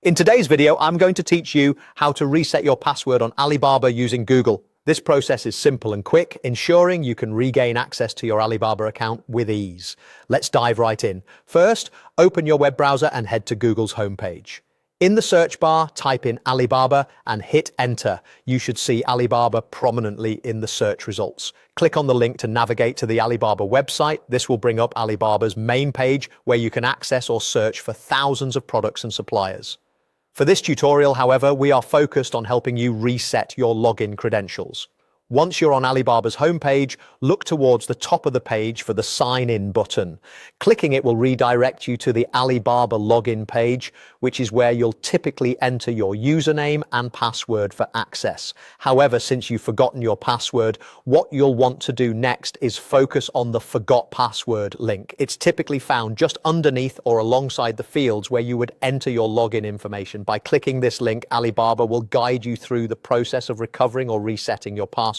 In today's video, I'm going to teach you how to reset your password on Alibaba using Google. This process is simple and quick, ensuring you can regain access to your Alibaba account with ease. Let's dive right in. First, open your web browser and head to Google's homepage. In the search bar, type in Alibaba and hit enter. You should see Alibaba prominently in the search results. Click on the link to navigate to the Alibaba website. This will bring up Alibaba's main page where you can access or search for thousands of products and suppliers. For this tutorial, however, we are focused on helping you reset your login credentials. Once you're on Alibaba's homepage, look towards the top of the page for the Sign In button. Clicking it will redirect you to the Alibaba login page, which is where you'll typically enter your username and password for access. However, since you've forgotten your password, what you'll want to do next is focus on the Forgot Password link. It's typically found just underneath or alongside the fields where you would enter your login information. By clicking this link, Alibaba will guide you through the process of recovering or resetting your password.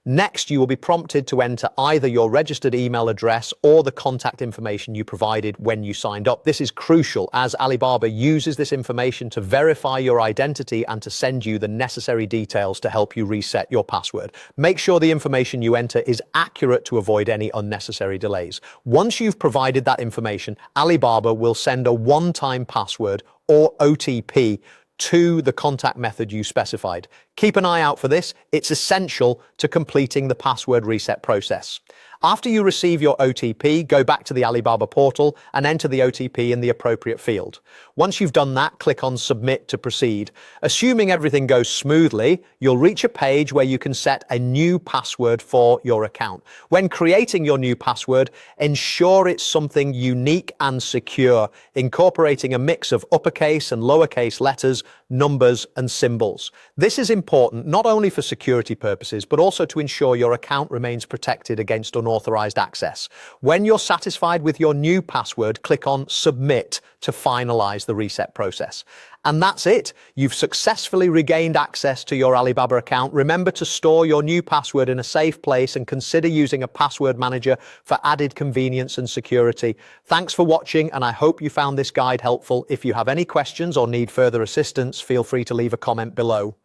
Next, you will be prompted to enter either your registered email address or the contact information you provided when you signed up. This is crucial as Alibaba uses this information to verify your identity and to send you the necessary details to help you reset your password. Make sure the information you enter is accurate to avoid any unnecessary delays. Once you've provided that information, Alibaba will send a one-time password or OTP to the contact method you specified. Keep an eye out for this. It's essential to completing the password reset process. After you receive your OTP, go back to the Alibaba portal and enter the OTP in the appropriate field. Once you've done that, click on Submit to proceed. Assuming everything goes smoothly, you'll reach a page where you can set a new password for your account. When creating your new password, ensure it's something unique and secure, incorporating a mix of uppercase and lowercase letters, numbers, and symbols. This is important not only for security purposes, but also to ensure your account remains protected against unauthorized access. When you're satisfied with your new password, click on Submit to finalize the reset process. And that's it. You've successfully regained access to your Alibaba account. Remember to store your new password in a safe place and consider using a password manager for added convenience and security. Thanks for watching, and I hope you found this guide helpful. If you have any questions or need further assistance, feel free to leave a comment below.